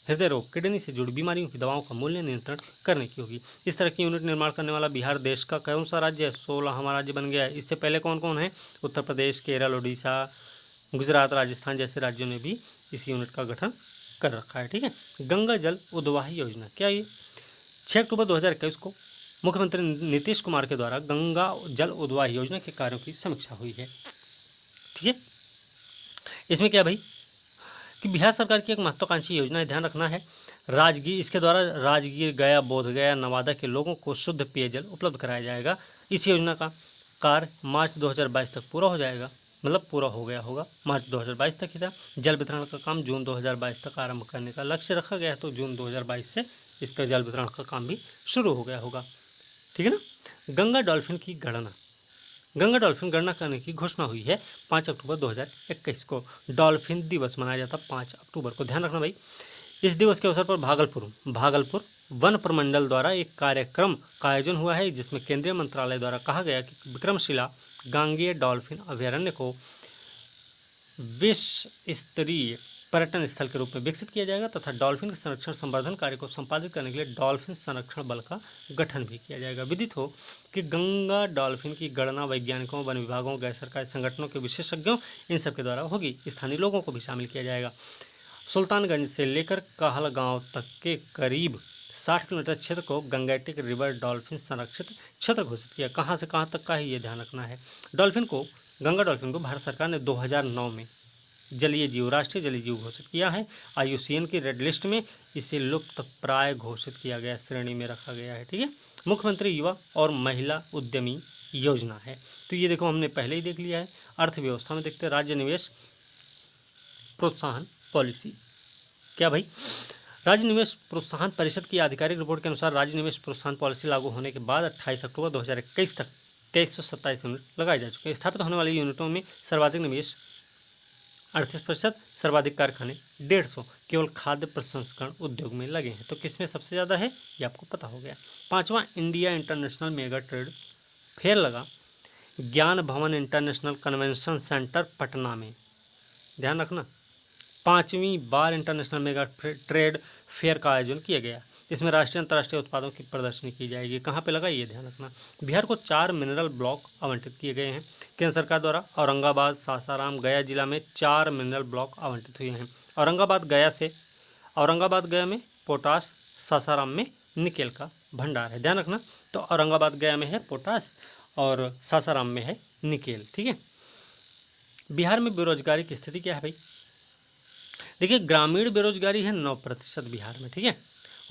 हृदय रोग, किडनी से जुड़ी बीमारियों की दवाओं का मूल्य नियंत्रण करने की होगी। इस तरह की यूनिट निर्माण करने वाला बिहार देश का कौन सा राज्य है? 16वां राज्य बन गया है। इससे पहले कौन कौन है? उत्तर प्रदेश, केरल, उड़ीसा, गुजरात, राजस्थान जैसे राज्यों ने भी इस यूनिट का गठन कर रखा है। ठीक है, गंगा जल उद्वाही योजना। क्या ये? 6 अक्टूबर 2021 को मुख्यमंत्री नीतीश कुमार के द्वारा गंगा जल उद्वाही योजना के कार्यों की समीक्षा हुई है। ठीक है, इसमें क्या भाई कि बिहार सरकार की एक महत्वाकांक्षी योजना है, ध्यान रखना है। राजगीर, इसके द्वारा राजगीर, गया, बोधगया, नवादा के लोगों को शुद्ध पेयजल उपलब्ध कराया जाएगा। इस योजना का कार्य मार्च 2022 तक पूरा हो जाएगा, मतलब पूरा हो गया होगा, मार्च 2022 तक ही था। जल वितरण का काम जून 2022 तक आरंभ करने का लक्ष्य रखा गया है, तो जून 2022 से इसका जल वितरण का काम भी शुरू हो गया होगा। ठीक है ना। गंगा डॉल्फिन की गणना, गंगा डॉल्फिन गणना करने की घोषणा हुई है 5 अक्टूबर 2021 को। डॉल्फिन दिवस मनाया जाता 5 अक्टूबर को, ध्यान रखना भाई। इस दिवस के अवसर पर भागलपुर वन प्रमंडल द्वारा एक कार्यक्रम का आयोजन हुआ है, जिसमें केंद्रीय मंत्रालय द्वारा कहा गया कि विक्रमशिला गांगेय डॉल्फिन अभयारण्य को विश्व स्तरीय पर्यटन स्थल के रूप में विकसित किया जाएगा तथा डॉल्फिन के संरक्षण संवर्धन कार्य को संपादित करने के लिए डॉल्फिन संरक्षण बल का गठन भी किया जाएगा। विदित हो कि गंगा डॉल्फिन की गणना वैज्ञानिकों, वन विभागों, गैर सरकारी संगठनों के विशेषज्ञों, इन सब के द्वारा होगी। स्थानीय लोगों को भी शामिल किया जाएगा। सुल्तानगंज से लेकर कहलगांव तक के करीब 60 किलोमीटर क्षेत्र को गंगेटिक रिवर डॉल्फिन संरक्षित क्षेत्र घोषित किया। कहाँ से कहाँ तक का है ये ध्यान रखना है। गंगा डॉल्फिन को भारत सरकार ने 2009 में जलीय जीव, राष्ट्रीय जलीय जीव घोषित किया है। IUCN की रेड लिस्ट में इसे लुप्त प्राय घोषित किया गया, श्रेणी में रखा गया है। ठीक है, मुख्यमंत्री युवा और महिला उद्यमी योजना है। तो ये देखो हमने पहले ही देख लिया है। अर्थव्यवस्था में देखते हैं राज्य निवेश प्रोत्साहन पॉलिसी। क्या भाई? राज्य निवेश प्रोत्साहन परिषद की आधिकारिक रिपोर्ट के अनुसार राज्य निवेश प्रोत्साहन पॉलिसी लागू होने के बाद 28 अक्टूबर 2021 तक 2327 यूनिट लगाए जा चुके हैं। स्थापित होने वाली यूनिटों में सर्वाधिक निवेश 38%, सर्वाधिक कारखाने 150 केवल खाद्य प्रसंस्करण उद्योग में लगे हैं। तो किसमें सबसे ज़्यादा है ये आपको पता हो गया। 5वां India international mega trade fair लगा ज्ञान भवन इंटरनेशनल कन्वेंशन सेंटर पटना में, ध्यान रखना। 5वीं बार इंटरनेशनल मेगा ट्रेड फेयर का आयोजन किया गया। इसमें राष्ट्रीय अंतर्राष्ट्रीय उत्पादों की प्रदर्शनी की जाएगी। कहाँ पे लगा ये ध्यान रखना। बिहार को 4 मिनरल ब्लॉक आवंटित किए गए हैं केंद्र सरकार द्वारा। औरंगाबाद, सासाराम, गया जिला में 4 मिनरल ब्लॉक आवंटित हुए हैं। औरंगाबाद गया में पोटास, सासाराम में निकेल का भंडार है, ध्यान रखना। तो औरंगाबाद गया में है पोटास और सासाराम में है निकेल। ठीक है, बिहार में बेरोजगारी की स्थिति क्या है भाई? देखिए, ग्रामीण बेरोजगारी है 9% बिहार में, ठीक है,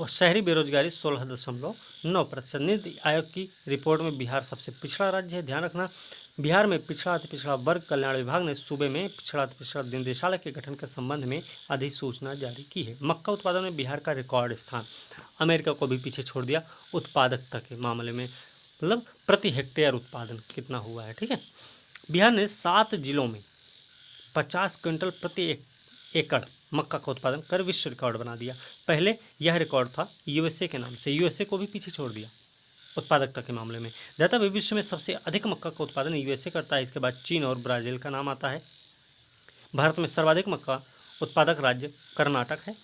और शहरी बेरोजगारी 16.9%। नीति आयोग की रिपोर्ट में बिहार सबसे पिछड़ा राज्य है, ध्यान रखना। बिहार में पिछड़ा अति पिछड़ा वर्ग कल्याण विभाग ने सूबे में पिछड़ा अति पिछड़ा निदेशालय के गठन के संबंध में अधिसूचना जारी की है। मक्का उत्पादन में बिहार का रिकॉर्ड स्थान, अमेरिका को भी पीछे छोड़ दिया उत्पादकता के मामले में, मतलब प्रति हेक्टेयर उत्पादन कितना हुआ है। ठीक है, बिहार ने 7 जिलों में 50 क्विंटल प्रति एकड़ मक्का का उत्पादन कर विश्व रिकॉर्ड बना दिया। पहले यह रिकॉर्ड था USA के नाम से, USA को भी पीछे छोड़ दिया। उत्पादकता के मामले में। दाता भी विश्व में सबसे अधिक मक्का का उत्पादन यूएसए करता है, इसके बाद चीन और ब्राज़ील का नाम आता है। भारत में सर्वाधिक मक्का उत्पादक राज्य कर्नाटक है।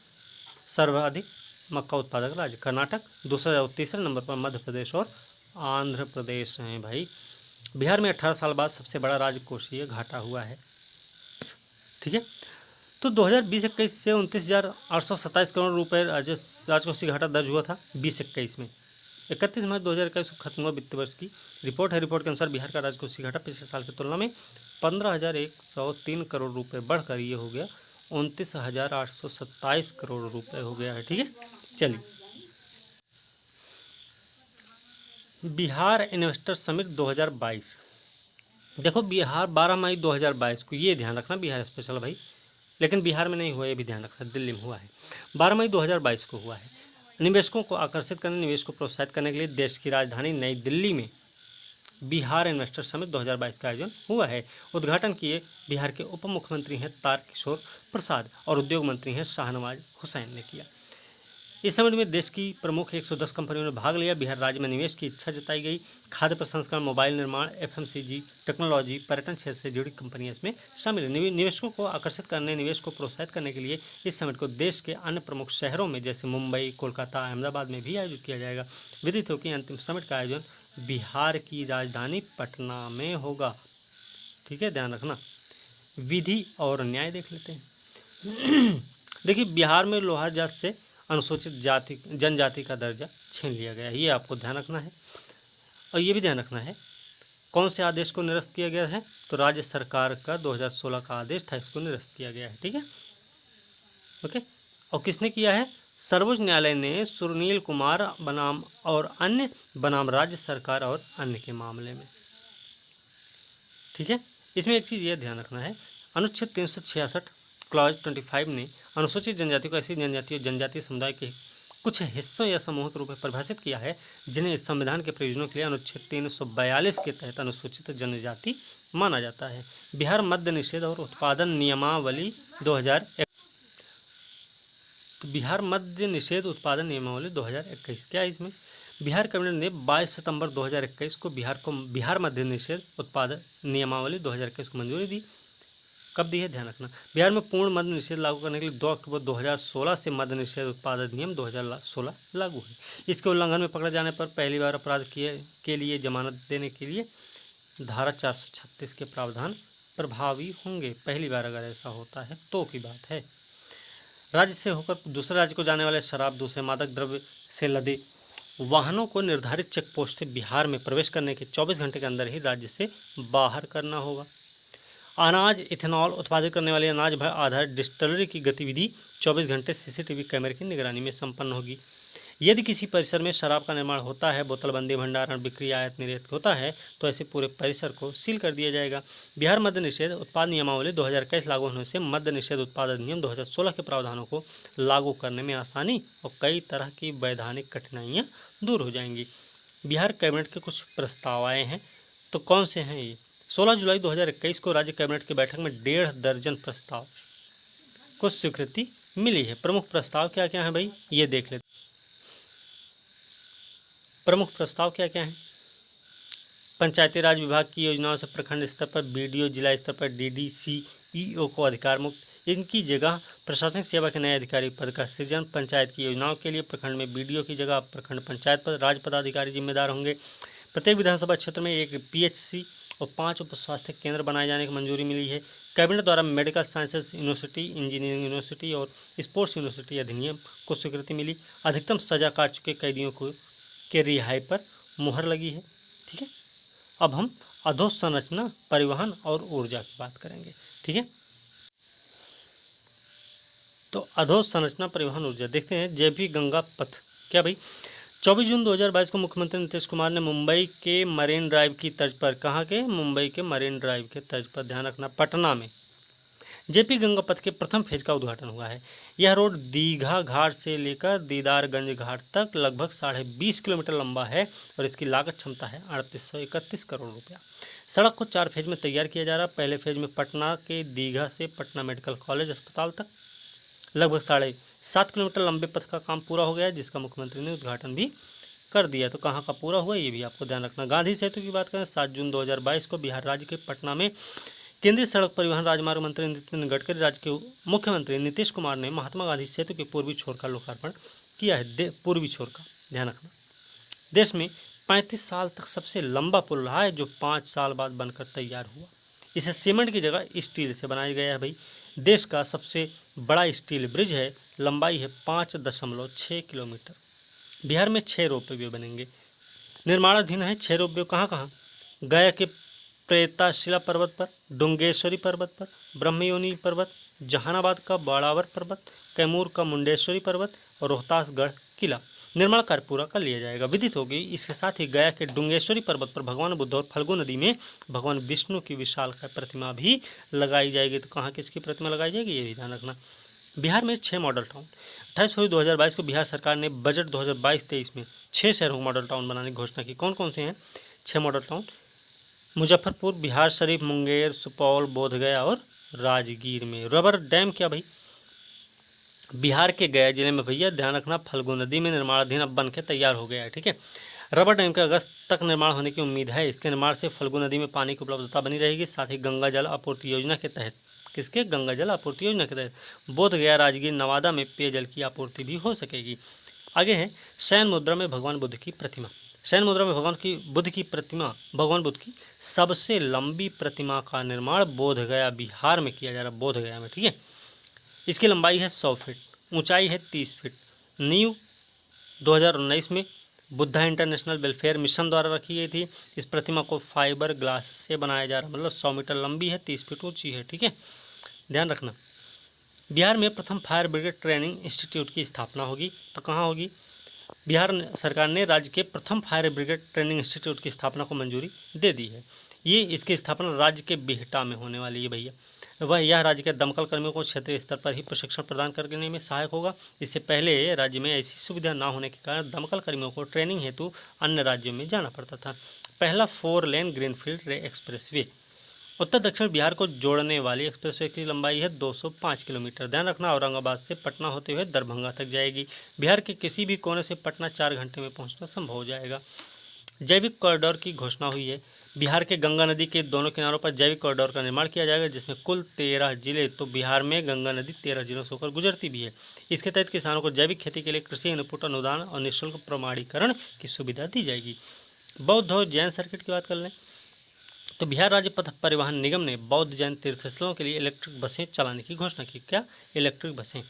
सर्वाधिक मक्का उत्पादक राज्य कर्नाटक, दूसरे और तीसरे नंबर पर मध्य प्रदेश और आंध्र प्रदेश हैं भाई। बिहार में 18 साल बाद सबसे बड़ा राजकोषीय घाटा हुआ है। ठीक है, तो 2020-21 से 29,827 करोड़ रुपए राजकोषीय घाटा दर्ज हुआ था 2021 में। 31 मार्च 2021 को खत्म हुआ वित्त वर्ष की रिपोर्ट है। रिपोर्ट के अनुसार बिहार का राजकोषीय घाटा पिछले साल की तुलना में 15,103 करोड़ रुपए बढ़कर ये हो गया 29,827 करोड़ रुपए हो गया है। ठीक है, चलिए बिहार इन्वेस्टर समिट 2022। देखो बिहार 12 मई 2022 को, ये ध्यान रखना बिहार स्पेशल भाई, लेकिन बिहार में नहीं हुआ, ये भी ध्यान रखना, दिल्ली में हुआ है। 12 मई 2022 को हुआ है। निवेशकों को आकर्षित करने, निवेश को प्रोत्साहित करने के लिए देश की राजधानी नई दिल्ली में बिहार इन्वेस्टर समिट 2022 का आयोजन हुआ है। उद्घाटन किए बिहार के उप मुख्यमंत्री हैं तारकिशोर प्रसाद और उद्योग मंत्री हैं शाहनवाज हुसैन ने किया। इस समिट में देश की प्रमुख 110 कंपनियों ने भाग लिया। बिहार राज्य में निवेश की इच्छा जताई गई। खाद्य प्रसंस्करण, मोबाइल निर्माण, एफएमसीजी, टेक्नोलॉजी, पर्यटन क्षेत्र से जुड़ी कंपनियां इसमें शामिल हैं। निवेशकों को आकर्षित करने, निवेश को प्रोत्साहित करने के लिए इस समिट को देश के अन्य प्रमुख शहरों में जैसे मुंबई, कोलकाता, अहमदाबाद में भी आयोजित किया जाएगा। विदित हो कि अंतिम समिट का आयोजन बिहार की राजधानी पटना में होगा। ठीक है, ध्यान रखना। विधि और न्याय देख लेते हैं। देखिए बिहार में लोहार जात से अनुसूचित जाति जनजाति का दर्जा छीन लिया गया है, ये आपको ध्यान रखना है। और ये भी ध्यान रखना है कौन से आदेश को निरस्त किया गया है, तो राज्य सरकार का 2016 का आदेश था, इसको निरस्त किया गया है। ठीक है, ओके। और किसने किया है? सर्वोच्च न्यायालय ने सुनील कुमार बनाम और अन्य बनाम राज्य सरकार और अन्य के मामले में। ठीक है, इसमें एक चीज़ ये ध्यान रखना है, अनुच्छेद 366 क्लॉज 25 ने अनुसूचित जनजाति को ऐसी जनजाति और जनजातीय समुदाय के कुछ हिस्सों या समूह के रूप में परिभाषित किया है जिन्हें इस संविधान के प्रयोजनों के लिए अनुच्छेद 342 के तहत अनुसूचित जनजाति माना जाता है। बिहार मद्य निषेध और उत्पादन नियमावली 2001। तो बिहार मद्य निषेध उत्पादन नियमावली 2021 क्या है इसमें? बिहार कैबिनेट ने 22 सितंबर 2021 को बिहार मद्य निषेध उत्पादन नियमावली 2021 को मंजूरी दी। कब दी है? ध्यान रखना। बिहार में पूर्ण मद्य निषेध लागू करने के लिए 2 अक्टूबर 2016 से मद्य निषेध उत्पादन नियम 2016 लागू है। इसके उल्लंघन में पकड़े जाने पर पहली बार अपराध के लिए जमानत देने के लिए धारा 436 के प्रावधान प्रभावी होंगे। पहली बार अगर ऐसा होता है तो की बात है। राज्य से होकर दूसरे राज्य को जाने वाले शराब, दूसरे मादक द्रव्य से लदे वाहनों को निर्धारित चेक पोस्ट से बिहार में प्रवेश करने के 24 घंटे के अंदर ही राज्य से बाहर करना होगा। अनाज इथेनॉल उत्पादित करने वाली अनाज आधारित डिस्टिलरी की गतिविधि 24 घंटे सीसीटीवी कैमरे की निगरानी में संपन्न होगी। यदि किसी परिसर में शराब का निर्माण होता है, बोतलबंदी, भंडारण, बिक्री, आयात निर्यात होता है तो ऐसे पूरे परिसर को सील कर दिया जाएगा। बिहार मद्य निषेध उत्पाद नियमावली 2021 लागू होने से मद्य निषेध उत्पाद अधिनियम 2016 के प्रावधानों को लागू करने में आसानी और कई तरह की वैधानिक कठिनाइयाँ दूर हो जाएंगी। बिहार कैबिनेट के कुछ प्रस्ताव आए हैं, तो कौन से हैं ये? 16 जुलाई 2021 को राज्य कैबिनेट की बैठक में 1.5 दर्जन प्रस्ताव को स्वीकृति मिली है। प्रमुख प्रस्ताव क्या क्या है भाई, ये देख लेते। प्रमुख प्रस्ताव क्या क्या हैं? पंचायती राज विभाग की योजनाओं से प्रखंड स्तर पर बीडीओ, जिला स्तर पर डीडीसीईओ को अधिकार मुक्त, इनकी जगह प्रशासनिक सेवा के नए अधिकारी पद का सृजन। पंचायत की योजनाओं के लिए प्रखंड में बीडीओ की जगह प्रखंड पंचायत राज पदाधिकारी जिम्मेदार होंगे। प्रत्येक विधानसभा क्षेत्र में एक पीएचसी और 5 उप स्वास्थ्य केंद्र बनाए जाने की मंजूरी मिली है। कैबिनेट द्वारा medical sciences university, engineering university और स्पोर्ट्स यूनिवर्सिटी अधिनियम को स्वीकृति मिली। अधिकतम सजा काट चुके कैदियों के रिहाई पर मुहर लगी है। ठीक है, अब हम अधोसंरचना, परिवहन और ऊर्जा की बात करेंगे। ठीक है, तो अधोसंरचना, परिवहन, ऊर्जा देखते हैं। जेपी गंगा पथ क्या भाई? 24 जून 2022 को मुख्यमंत्री नीतीश कुमार ने मुंबई के मरीन ड्राइव की तर्ज पर, कहाँ के? मुंबई के मरीन ड्राइव के तर्ज पर, ध्यान रखना, पटना में जेपी गंगा पथ के प्रथम फेज का उद्घाटन हुआ है। यह रोड दीघा घाट से लेकर दीदारगंज घाट तक लगभग 20.5 किलोमीटर लंबा है और इसकी लागत क्षमता है 3831 करोड़ रुपया। सड़क को 4 फेज में तैयार किया जा रहा है। पहले फेज में पटना के दीघा से पटना मेडिकल कॉलेज अस्पताल तक लगभग 7.5 किलोमीटर लंबे पथ का काम पूरा हो गया है, जिसका मुख्यमंत्री ने उद्घाटन भी कर दिया। तो कहाँ का पूरा हुआ ये भी आपको ध्यान रखना। गांधी सेतु की बात करें 7 जून 2022 को बिहार राज्य के पटना में केंद्रीय सड़क परिवहन राजमार्ग मंत्री नितिन गडकरी, राज्य के मुख्यमंत्री नीतीश कुमार ने महात्मा गांधी सेतु के पूर्वी छोर का लोकार्पण किया है। पूर्वी छोर का ध्यान रखना। देश में 35 साल तक सबसे लंबा पुल रहा है, जो 5 साल बाद बनकर तैयार हुआ। इसे सीमेंट की जगह स्टील से बनाया गया है। भाई देश का सबसे बड़ा स्टील ब्रिज है, लंबाई है 5.6 किलोमीटर। बिहार में 6 रोपवे बनेंगे, निर्माणाधीन है 6 रोपवे। कहाँ कहाँ? गया के प्रेताशिला पर्वत पर, डुंगेश्वरी पर्वत पर, ब्रह्मयोनी पर्वत, जहानाबाद का बाड़ावर पर्वत, कैमूर का मुंडेश्वरी पर्वत और रोहतासगढ़ किला। निर्माण कार्य पूरा कर लिया जाएगा, विदित होगी। इसके साथ ही गया के डुंगेश्वरी पर्वत पर भगवान बुद्ध और फल्गु नदी में भगवान विष्णु की विशालकाय प्रतिमा भी लगाई जाएगी। तो कहाँ किसकी प्रतिमा लगाई जाएगी ये भी ध्यान रखना। बिहार में 6 मॉडल टाउन। 28 फरवरी 2022 को बिहार सरकार ने बजट 2022-23 में 6 शहरों को मॉडल टाउन बनाने की घोषणा की। कौन कौन से हैं 6 मॉडल टाउन? मुजफ्फरपुर, बिहार शरीफ, मुंगेर, सुपौल, बोधगया और राजगीर में। रबर डैम क्या भाई? बिहार के गया जिले में भैया ध्यान रखना, फल्गु नदी में निर्माणाधीन अब बन के तैयार हो गया है। ठीक है, रबर डैम का अगस्त तक निर्माण होने की उम्मीद है। इसके निर्माण से फल्गु नदी में पानी की उपलब्धता बनी रहेगी। साथ ही गंगा जल आपूर्ति योजना के तहत, किसके? गंगा जल आपूर्ति योजना के तहत बोधगया, राजगीर, नवादा में पेयजल की आपूर्ति भी हो सकेगी। आगे है शयन मुद्रा में भगवान बुद्ध की प्रतिमा। शयन मुद्रा में भगवान बुद्ध की सबसे लंबी प्रतिमा का निर्माण बोधगया बिहार में किया जा रहा है, बोधगया में। ठीक है, इसकी लंबाई है 100 फीट, ऊंचाई है 30 फीट। नींव 2019 में बुद्धा इंटरनेशनल वेलफेयर मिशन द्वारा रखी गई थी। इस प्रतिमा को फाइबर ग्लास से बनाया जा रहा है, मतलब 100 मीटर लंबी है, 30 फीट ऊंची है। ठीक है, ध्यान रखना। बिहार में प्रथम फायर ब्रिगेड ट्रेनिंग इंस्टीट्यूट की स्थापना होगी। तो कहाँ होगी? बिहार सरकार ने राज्य के प्रथम फायर ब्रिगेड ट्रेनिंग इंस्टीट्यूट की स्थापना को मंजूरी दे दी है। ये इसकी स्थापना राज्य के बिहटा में होने वाली है भैया। वह यह राज्य के दमकल कर्मियों को क्षेत्रीय स्तर पर ही प्रशिक्षण प्रदान करने में सहायक होगा। इससे पहले राज्य में ऐसी सुविधा न होने के कारण दमकल कर्मियों को ट्रेनिंग हेतु अन्य राज्यों में जाना पड़ता था। पहला 4 लेन ग्रीनफील्ड एक्सप्रेसवे। उत्तर दक्षिण बिहार को जोड़ने वाली एक्सप्रेसवे की लंबाई है 205 किलोमीटर। ध्यान रखना, औरंगाबाद से पटना होते हुए दरभंगा तक जाएगी। बिहार के किसी भी कोने से पटना 4 घंटे में पहुंचना संभव हो जाएगा। जैविक कॉरिडोर की घोषणा हुई है। बिहार के गंगा नदी के दोनों किनारों पर जैविक कॉरिडोर का निर्माण किया जाएगा, जिसमें कुल 13 जिले। तो बिहार में गंगा नदी 13 जिलों से होकर गुजरती भी है। इसके तहत किसानों को जैविक खेती के लिए कृषि इनपुट अनुदान और निःशुल्क प्रमाणीकरण की सुविधा दी जाएगी। बौद्ध और जैन सर्किट की बात कर लें तो बिहार राज्य पथ परिवहन निगम ने बौद्ध जैन तीर्थस्थलों के लिए इलेक्ट्रिक बसें चलाने की घोषणा की। क्या? इलेक्ट्रिक बसें।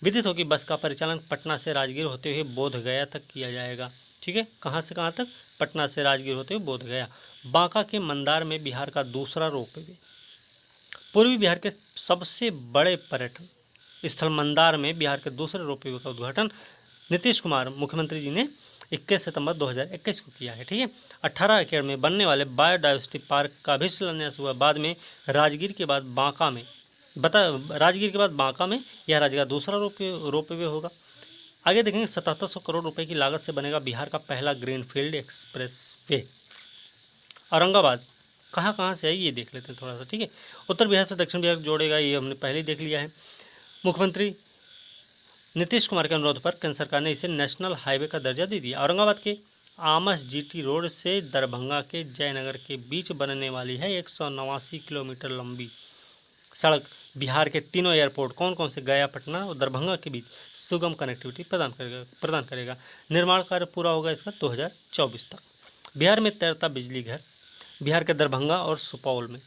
विदित हो कि बस का परिचालन पटना से राजगीर होते हुए बोधगया तक किया जाएगा। ठीक है, कहाँ से कहाँ तक? पटना से राजगीर होते हुए बोधगया। बांका के मंदार में बिहार का दूसरा रोपवे। पूर्वी बिहार के सबसे बड़े पर्यटन स्थल मंदार में बिहार के दूसरे रोपवे का उद्घाटन नीतीश कुमार मुख्यमंत्री जी ने 21 सितंबर 2021 को किया है। ठीक है, 18 एकड़ में बनने वाले बायोडाइवर्सिटी पार्क का भी शिलान्यास हुआ। बाद में राजगीर के बाद बांका में यह राज्य का दूसरा रोपवे होगा। आगे देखेंगे 7700 करोड़ रुपए की लागत से बनेगा बिहार का पहला ग्रीनफील्ड एक्सप्रेसवे। औरंगाबाद कहाँ कहाँ से है ये देख लेते हैं थोड़ा सा। ठीक है, उत्तर बिहार से दक्षिण बिहार जोड़ेगा, ये हमने पहले ही देख लिया है। मुख्यमंत्री नीतीश कुमार के अनुरोध पर केंद्र सरकार ने इसे नेशनल हाईवे का दर्जा दे दिया। औरंगाबाद के आमस जीटी रोड से दरभंगा के जयनगर के बीच बनने वाली है 189 किलोमीटर लंबी सड़क बिहार के तीनों एयरपोर्ट कौन कौन से, गया, पटना और दरभंगा के बीच सुगम कनेक्टिविटी प्रदान करेगा। निर्माण कार्य पूरा होगा इसका 2024 तक। बिहार में तैरता बिजली घर। बिहार के दरभंगा और सुपौल में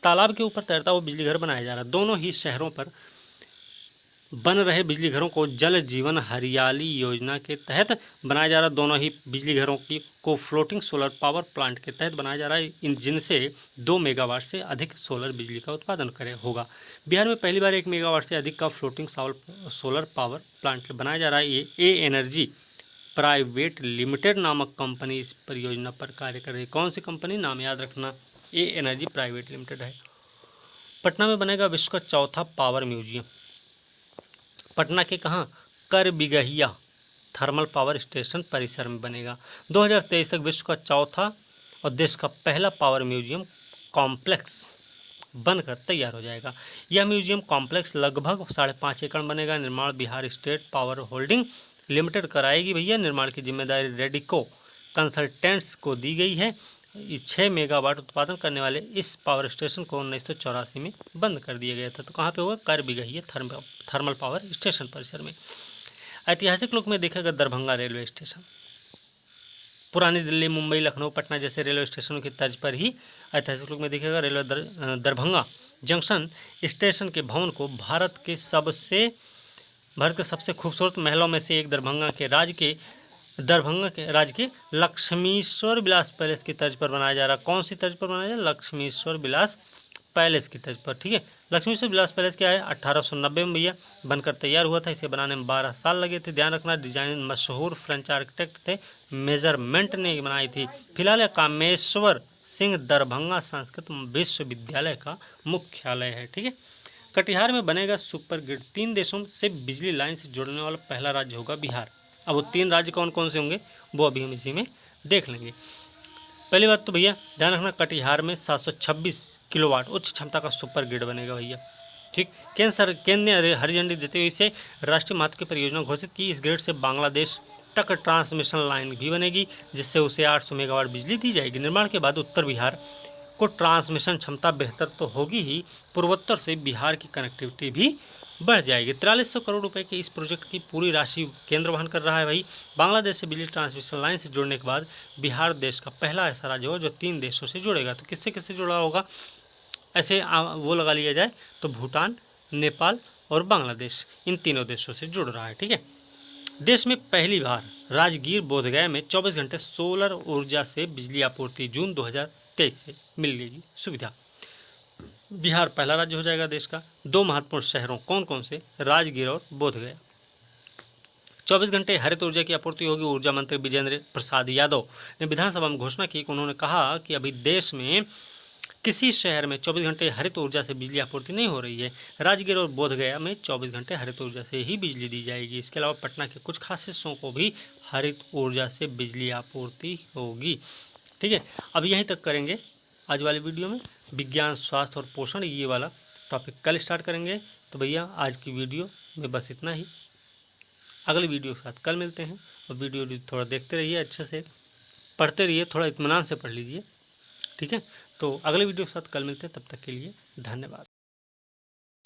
तालाब के ऊपर तैरता हुआ बिजली घर बनाया जा रहा है। दोनों ही शहरों पर बन रहे बिजली घरों को जल जीवन हरियाली योजना के तहत बनाया जा रहा है। दोनों ही बिजली घरों को फ्लोटिंग सोलर पावर प्लांट के तहत बनाया जा रहा है, जिनसे 2 मेगावाट से अधिक सोलर बिजली का उत्पादन होगा। बिहार में पहली बार 1 मेगावाट से अधिक का फ्लोटिंग सोलर पावर प्लांट बनाया जा रहा है। ये ए एनर्जी प्राइवेट लिमिटेड नामक कंपनी इस परियोजना पर कार्य कर रही है। कौन सी कंपनी? नाम याद रखना, ए एनर्जी प्राइवेट लिमिटेड है। पटना में बनेगा विश्व का चौथा पावर म्यूजियम। पटना के कहाँ? करबिगहिया थर्मल पावर स्टेशन परिसर में बनेगा। 2023 तक विश्व का चौथा और देश का पहला पावर म्यूजियम कॉम्प्लेक्स बनकर तैयार हो जाएगा। यह म्यूजियम कॉम्प्लेक्स लगभग 5.5 एकड़ बनेगा। निर्माण Bihar state power holding limited कराएगी भैया। निर्माण की जिम्मेदारी रेडिको कंसल्टेंट्स को दी गई है। 6 मेगावाट उत्पादन करने वाले इस पावर स्टेशन को 1984 में बंद कर दिया गया था। तो कहाँ पे होगा? कर भी गई है थर्मल पावर स्टेशन परिसर में। ऐतिहासिक लुक में देखेगा दरभंगा रेलवे स्टेशन। पुरानी दिल्ली, मुंबई, लखनऊ, पटना जैसे रेलवे स्टेशनों की तर्ज पर ही ऐतिहासिक लुक में देखेगा रेलवे दरभंगा जंक्शन स्टेशन के भवन को भारत के सबसे खूबसूरत महलों में से एक दरभंगा के राज्य के लक्ष्मीश्वर विलास पैलेस की तर्ज पर बनाया जा रहा है। कौन सी तर्ज पर बनाया जा रहा है? लक्ष्मीश्वर विलास पैलेस की तर्ज पर। ठीक है, लक्ष्मीश्वर विलास पैलेस क्या है? 1890 में भैया बनकर तैयार हुआ था। इसे बनाने में 12 साल लगे थे। ध्यान रखना, डिजाइन मशहूर फ्रेंच आर्किटेक्ट थे, मेजरमेंट ने बनाई थी। फिलहाल कामेश्वर सिंह दरभंगा संस्कृत विश्वविद्यालय का मुख्यालय है। ठीक है, कटिहार में बनेगा सुपर ग्रिड। 3 देशों से बिजली लाइन से जोड़ने वाला पहला राज्य होगा बिहार। अब वो 3 राज्य कौन कौन से होंगे वो अभी हम इसी में देख लेंगे। पहली बात तो भैया ध्यान रखना, कटिहार में 726 किलोवाट उच्च क्षमता का सुपर ग्रिड बनेगा भैया। ठीक, केंद्र ने हरी झंडी देते हुए इसे राष्ट्रीय महत्व की परियोजना घोषित की। इस ग्रिड से बांग्लादेश तक ट्रांसमिशन लाइन भी बनेगी, जिससे उसे 800 मेगावाट बिजली दी जाएगी। निर्माण के बाद उत्तर बिहार को ट्रांसमिशन क्षमता बेहतर तो होगी ही, पूर्वोत्तर से बिहार की कनेक्टिविटी भी बढ़ जाएगी। 4300 करोड़ रुपए के इस प्रोजेक्ट की पूरी राशि केंद्र वहन कर रहा है भाई। बांग्लादेश से बिजली ट्रांसमिशन लाइन से जुड़ने के बाद बिहार देश का पहला ऐसा राज्य होगा जो 3 देशों से जुड़ेगा। तो किससे किससे जुड़ा होगा? ऐसे वो लगा लिया जाए तो भूटान, नेपाल और बांग्लादेश, इन तीनों देशों से जुड़ रहा है। ठीक है, देश में पहली बार राजगीर बोधगया में 24 घंटे सोलर ऊर्जा से बिजली आपूर्ति जून 2023 से मिलेगी सुविधा। बिहार पहला राज्य हो जाएगा देश का। 2 महत्वपूर्ण शहरों कौन कौन से? राजगीर और बोधगया। 24 घंटे हरित ऊर्जा की आपूर्ति होगी। ऊर्जा मंत्री विजेंद्र प्रसाद यादव ने विधानसभा में घोषणा की कि उन्होंने कहा कि अभी देश में किसी शहर में 24 घंटे हरित ऊर्जा से बिजली आपूर्ति नहीं हो रही है। राजगीर और बोधगया में 24 घंटे हरित ऊर्जा से ही बिजली दी जाएगी। इसके अलावा पटना के कुछ खास हिस्सों को भी हरित ऊर्जा से बिजली आपूर्ति होगी। ठीक है, अब यहीं तक करेंगे आज वाली वीडियो में। विज्ञान, स्वास्थ्य और पोषण ये वाला टॉपिक कल स्टार्ट करेंगे। तो भैया आज की वीडियो में बस इतना ही। अगली वीडियो के साथ कल मिलते हैं। और वीडियो थोड़ा देखते रहिए, अच्छे से पढ़ते रहिए, थोड़ा इत्मीनान से पढ़ लीजिए। ठीक है, तो अगले वीडियो के साथ कल मिलते हैं। तब तक के लिए धन्यवाद।